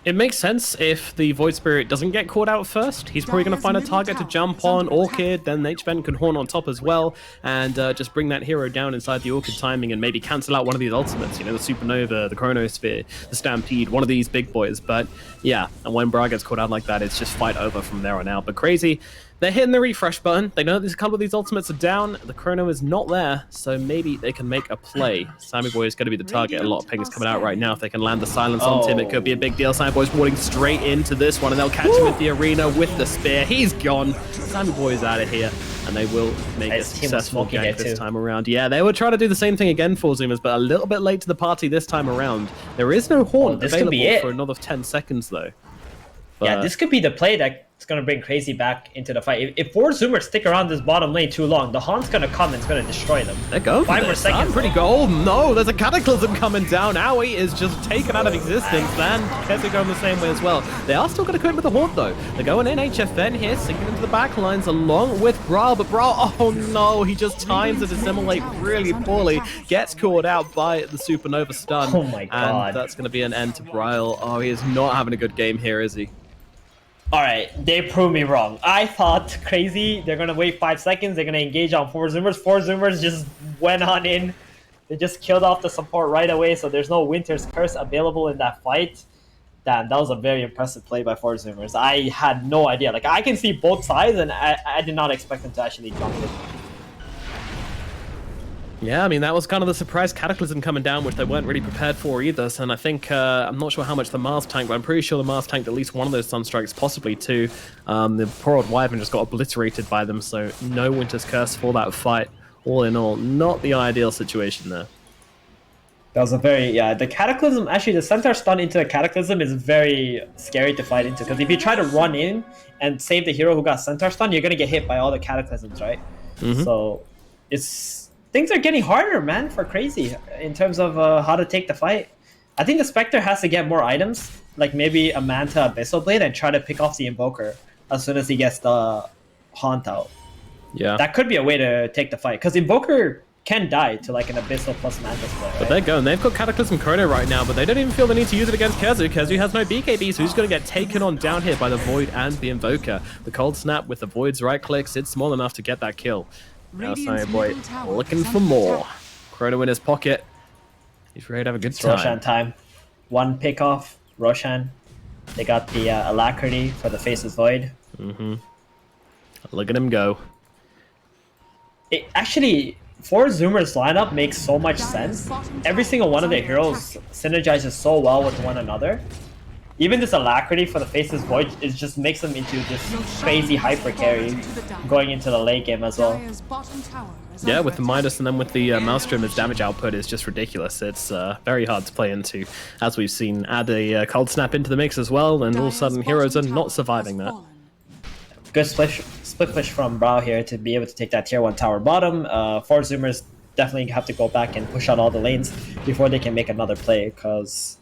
It makes sense if the Void Spirit doesn't get caught out first. He's probably going to find a target to jump on, Orchid, then HFN can horn on top as well, and just bring that hero down inside the Orchid timing and maybe cancel out one of these ultimates, you know, the Supernova, the Chronosphere, the Stampede, one of these big boys. But yeah, and when Bryle gets caught out like that, it's just fight over from there on out. But Crazy, they're hitting the refresh button. They know that a couple of these ultimates are down. The Chrono is not there, so maybe they can make a play. Sammy Boy is going to be the target. A lot of pings coming out right now. If they can land the silence on him, it could be a big deal. Sammy Boy's walking straight into this one, and they'll catch him at the arena with the spear. He's gone. Sammy Boy is out of here, and they will make a successful gank this time around. Yeah, they will try to do the same thing again for Zoomers, but a little bit late to the party this time around. There is no horn available for another 10 seconds, though. But yeah, this could be the play that's going to bring Crazy back into the fight. If 4-zoomers stick around this bottom lane too long, the Haunt's going to come and it's going to destroy them. They go. 5 more seconds. Pretty goal. No, there's a Cataclysm coming down. Aoi is just taken out of existence. And Kez are going the same way as well. They are still going to come in with the Haunt, though. They're going in HFN here, sinking into the back lines along with Bryle. But Bryle, oh no, he just times the Dissimulate really poorly. Gets caught out by the Supernova stun. Oh my god. And that's going to be an end to Bryle. Oh, he is not having a good game here, is he? Alright, they proved me wrong. I thought Crazy, they're going to wait 5 seconds, they're going to engage on 4-zoomers. 4-zoomers just went on in. They just killed off the support right away, so there's no Winter's Curse available in that fight. Damn, that was a very impressive play by 4-zoomers. I had no idea. Like, I can see both sides, and I did not expect them to actually jump in. Yeah, I mean, that was kind of the surprise Cataclysm coming down, which they weren't really prepared for either. And I think, I'm not sure how much the Mars tanked, but I'm pretty sure the Mars tanked at least one of those Sunstrikes, possibly two. The poor old Wyvern just got obliterated by them, so no Winter's Curse for that fight. All in all, not the ideal situation there. That was a very, yeah, the Cataclysm, actually the Centaur stun into the Cataclysm is very scary to fight into, because if you try to run in and save the hero who got Centaur stun, you're going to get hit by all the Cataclysms, right? So, things are getting harder, man, for Crazy in terms of how to take the fight. I think the Spectre has to get more items, like maybe a Manta Abyssal Blade, and try to pick off the Invoker as soon as he gets the Haunt out. Yeah. That could be a way to take the fight, because Invoker can die to like an Abyssal plus Mantis play, right? But they're going. They've got Cataclysm Chrono right now, but they don't even feel the need to use it against KheZy. KheZy has no BKB, so he's going to get taken on down here by the Void and the Invoker. The Cold Snap with the Void's right clicks, it's small enough to get that kill. Now Sunny Boy looking for more. Chrono in his pocket. He's ready to have a good time. Roshan time. One pick off. Roshan. They got the Alacrity for the Faceless Void. Look at him go. It actually, for Zoomer's lineup makes so much sense. Every single one of their heroes synergizes so well with one another. Even this Alacrity for the Faceless Void, it just makes them into this crazy hyper carry going into the late game as well. Yeah, with the Midas and then with the Maelstrom, his damage output is just ridiculous. It's very hard to play into. As we've seen, add a Cold Snap into the mix as well, and all of a sudden heroes are not surviving that. Good split push from Brau here to be able to take that tier 1 tower bottom. For Zoomers definitely have to go back and push out all the lanes before they can make another play, because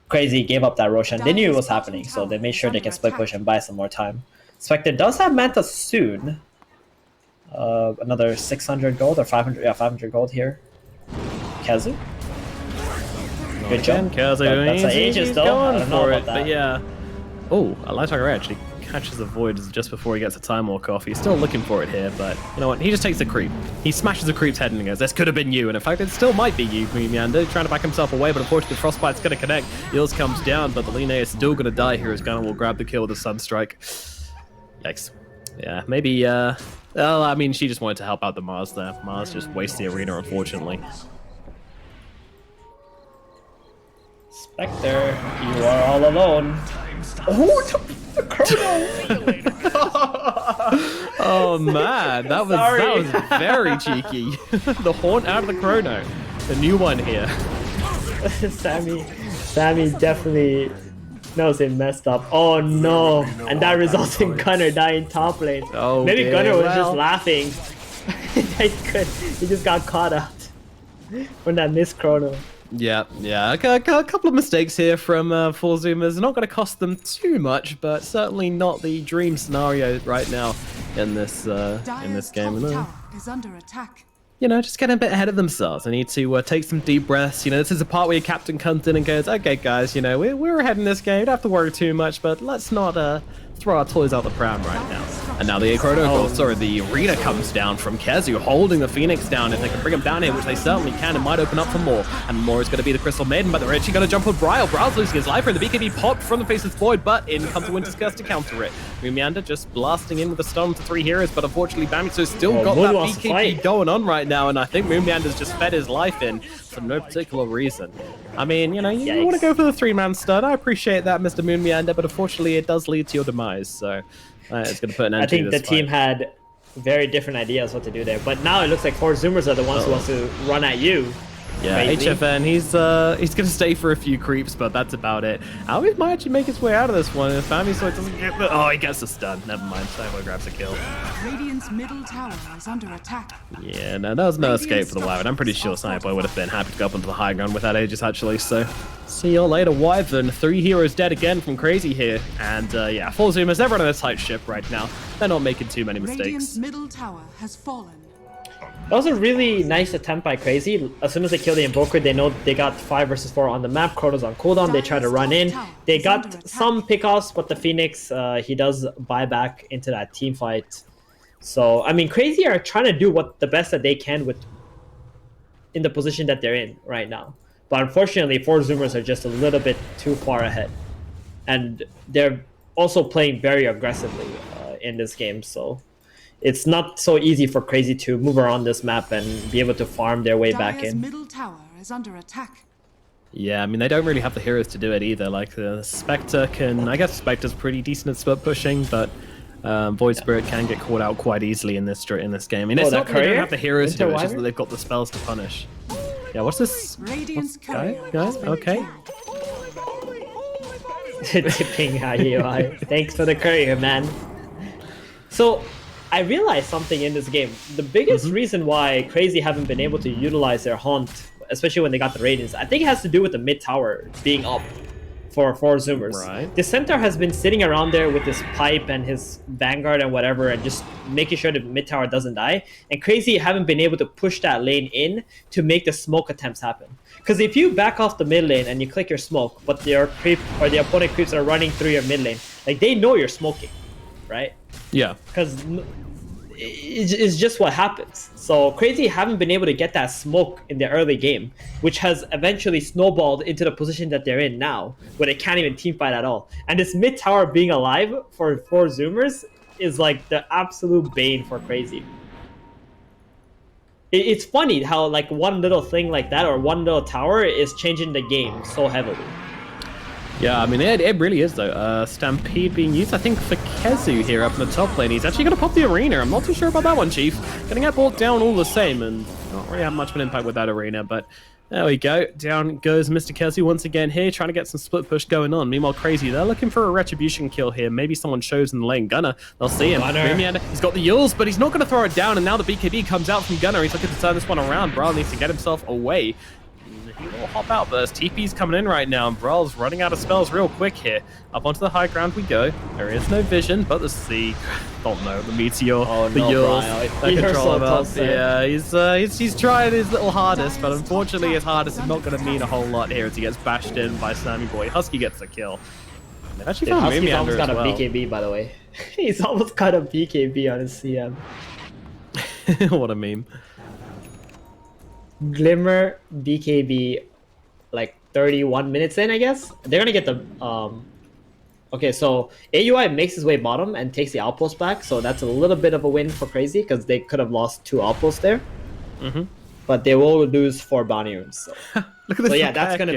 Crazy gave up that Roshan. They knew it was happening, so they made sure they can split push and buy some more time. Spectre does have Manta soon. Another 600 gold or 500, yeah, 500 gold here. KheZy. Good job. KheZy, That's ages though. I don't know about that. But yeah. Oh, a Light Tiger actually catches the Void just before he gets a time walk off. He's still looking for it here, but you know what? He just takes the creep. He smashes the creep's head and goes, "This could have been you." And in fact, it still might be you, Meander, trying to back himself away, but unfortunately, the Frostbite's going to connect. Eels comes down, but the Line is still going to die here as Gunnar will grab the kill with a Sunstrike. Yikes. Yeah, maybe, well, I mean, she just wanted to help out the Mars there. Mars just wastes the arena, unfortunately. Spectre, you are all alone. Oh, the chrono! Oh man, that was very cheeky. The Haunt out of the chrono. The new one here. Sammy definitely knows he messed up. Oh no! And that results in Gunnar dying top lane. Oh, maybe Gunnar was just laughing. He just got caught out from that missed chrono. Yeah. A couple of mistakes here from Four Zoomers. Not going to cost them too much, but certainly not the dream scenario right now in this game. Is under attack. You know, just getting a bit ahead of themselves. They need to take some deep breaths. You know, this is the part where your captain comes in and goes, "Okay, guys, you know, we're ahead in this game. Don't have to worry too much, but let's not throw our toys out the pram right now." And now the the arena comes down from KheZy, holding the Phoenix down. If they can bring him down here, which they certainly can, it might open up for more. And more is going to be the Crystal Maiden, but they're actually going to jump on Bryle. Bryle's losing his life, and the BKB popped from the Faceless Void, but in comes the Winter's Curse to counter it. Meander just blasting in with a stun to 3 heroes, but unfortunately Bamixo's still got that BKB going on right now, and I think Meander's just fed his life in for no particular reason. I mean, you know, you want to go for the 3-man stun. I appreciate that, Mr. Meander, but unfortunately it does lead to your demise, so it's going to put an end to this I think the team had very different ideas what to do there, but now it looks like 4 Zoomers are the ones who wants to run at you. Yeah, crazy. HFN, he's going to stay for a few creeps, but that's about it. Alvis might actually make his way out of this one. If Famisoid doesn't get the... Oh, he gets the stun. Never mind. Cypher grabs a kill. Radiant's middle tower is under attack. Yeah, no, that was no escape for the Wyvern. I'm pretty sure Sniper would have been happy to go up onto the high ground with that Aegis, actually, so... See you later, Wyvern. 3 heroes dead again from Crazy here. And, yeah, 4 Zoomers, they're running a tight ship right now. They're not making too many mistakes. Radiant's middle tower has fallen. That was a really nice attempt by Crazy. As soon as they kill the Invoker, they know they got 5 versus 4 on the map. Chrono's on cooldown. They try to run in. They got some pickoffs, but the Phoenix, he does buy back into that team fight. So, I mean, Crazy are trying to do the best that they can with in the position that they're in right now. But unfortunately, 4 Zoomers are just a little bit too far ahead. And they're also playing very aggressively in this game, so... It's not so easy for Crazy to move around this map and be able to farm their way back in. Middle tower is under attack. Yeah, I mean, they don't really have the heroes to do it either. Like, the Spectre can... I guess Spectre's pretty decent at split pushing, but Void Spirit can get caught out quite easily in this game. I mean, it's not that they don't have the heroes to do it, it's just that they've got the spells to punish. Yeah, what's this? Guys? Okay. Tipping IUI. Thanks for the courier, man. So... I realized something in this game. The biggest reason why Crazy haven't been able to utilize their Haunt, especially when they got the Radiance, I think it has to do with the mid tower being up for Zoomers. Right. The centaur has been sitting around there with his pipe and his vanguard and whatever, and just making sure the mid tower doesn't die. And Crazy haven't been able to push that lane in to make the smoke attempts happen. Because if you back off the mid lane and you click your smoke, but your creep or the opponent creeps are running through your mid lane, like they know you're smoking, right? Yeah. Because it's just what happens. So Crazy haven't been able to get that smoke in the early game, which has eventually snowballed into the position that they're in now, where they can't even teamfight at all. And this mid tower being alive for Zoomers is like the absolute bane for Crazy. It's funny how like one little thing like that or one little tower is changing the game so heavily. Yeah, I mean, it really is, though. Stampede being used, I think, for Kezu here up in the top lane. He's actually going to pop the arena. I'm not too sure about that one, Chief. Going to get brought down all the same, and not really have much of an impact with that arena, but there we go. Down goes Mr. Kezu once again here, trying to get some split push going on. Meanwhile, Crazy, they're looking for a retribution kill here. Maybe someone shows in the lane. Gunner, they'll see him. He's got the Yules, but he's not going to throw it down, and now the BKB comes out from Gunner. He's looking to turn this one around. Brawl needs to get himself away. He will hop out burst. TP's coming in right now, and Brawl's running out of spells real quick here. Up onto the high ground we go. There is no vision, but the meteor, the Yules, the controller. Yeah, he's trying his little hardest, but unfortunately his hardest is not going to mean a whole lot here as he gets bashed in by Sammy Boy. Husky gets the kill. And they've actually found Husky's almost got as well. a BKB, by the way. He's almost got a BKB on his CM. What a meme. Glimmer BKB like 31 minutes in, I guess. They're gonna get the okay, so AUI makes his way bottom and takes the outpost back, so that's a little bit of a win for Crazy because they could have lost 2 outposts there. But they will lose 4 bounty rooms. So, Look at this. so yeah, that's gonna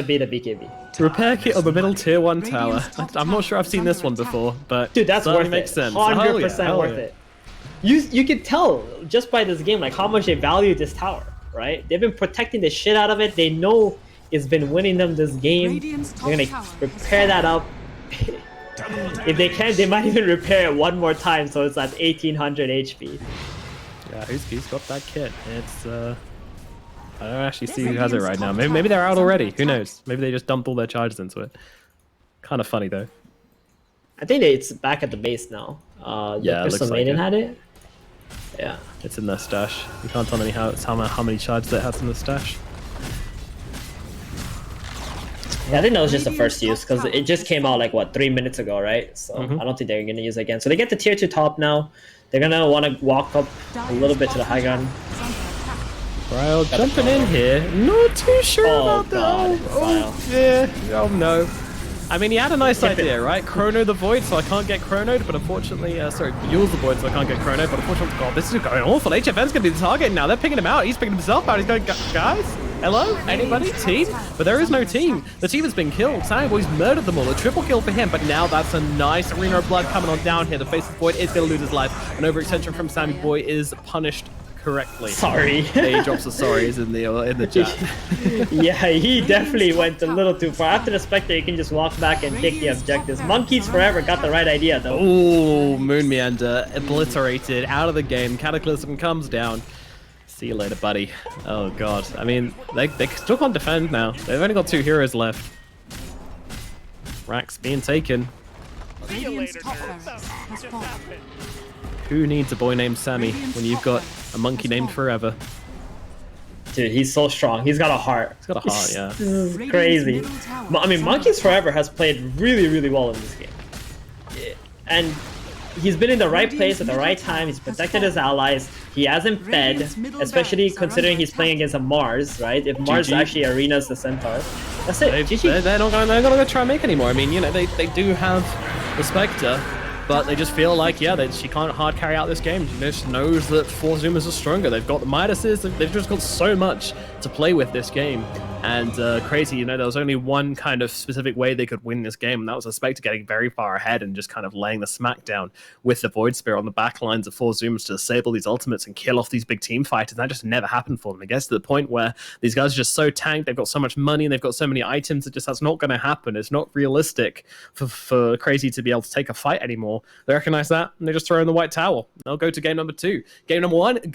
be the BKB. Repair kit on the middle tier 1 tower. I'm not sure I've seen this one before, but dude, that's worth makes it. sense. 100% worth it. You can tell just by this game like how much they value this tower. Right? They've been protecting the shit out of it. They know it's been winning them this game. They're gonna repair that up. If they can, they might even repair it one more time so it's at 1800 HP. Yeah, who's got that kit? It's I don't actually see who has it right now. Maybe they're out already. Who knows? Maybe they just dumped all their charges into it. Kind of funny though. I think it's back at the base now. Yeah, the Crystal Maiden had it. Yeah. It's in their stash. You can't tell me how many charges it has in the stash. Yeah, I think that was just the first use because it just came out like what 3 minutes ago, right? So I don't think they're gonna use it again. So they get the tier 2 top now. They're gonna want to walk up a little bit to the high ground. Ryle jumping in here. Not too sure about that. Oh yeah. Oh no. I mean, he had a nice idea, right? Chrono the Void, so I can't get chronoed, but unfortunately, Yule's the Void, so I can't get chronoed, but unfortunately, God, this is going awful. HFN's going to be the target now. They're picking him out. He's picking himself out. He's going, guys, hello? Anybody? Team? But there is no team. The team has been killed. Sammy Boy's murdered them all. A triple kill for him, but now that's a nice Arena of Blood coming on down here. The face of Void is going to lose his life. An overextension from Sammy Boy is punished correctly. Sorry. He drops the sorries in the chat. Yeah, he definitely went a little too far. After the Spectre, you can just walk back and take the objectives. Monkeys Forever got the right idea, though. Ooh, Moon Meander obliterated out of the game. Cataclysm comes down. See you later, buddy. Oh, God. I mean, they still can't defend now. They've only got 2 heroes left. Rack's being taken. Radiant's top barracks has fallen. Who needs a boy named Sammy when you've got a monkey named Forever? Dude, he's so strong. He's got a heart. He's got a heart, yeah. This is crazy. I mean, Monkeys Forever has played really, really well in this game. And he's been in the right place at the right time. He's protected his allies. He hasn't fed, especially considering he's playing against a Mars, right? If Mars actually arenas the Centaur. That's it. They're not going to try and make anymore. I mean, you know, they do have the Spectre, but they just feel like, yeah, she can't hard carry out this game. She just knows that 4 Zoomers are stronger. They've got the Midases. They've just got so much to play with this game. And Crazy, you know, there was only one kind of specific way they could win this game, and that was a Spectre getting very far ahead and just kind of laying the smackdown with the Void Spear on the back lines of 4 Zoomers to disable these ultimates and kill off these big team fighters. That just never happened for them. It gets to the point where these guys are just so tanked, they've got so much money, and they've got so many items that just that's not going to happen. It's not realistic for Crazy to be able to take a fight anymore. They recognize that, and they just throw in the white towel. They'll go to game number 2. Game number 1, go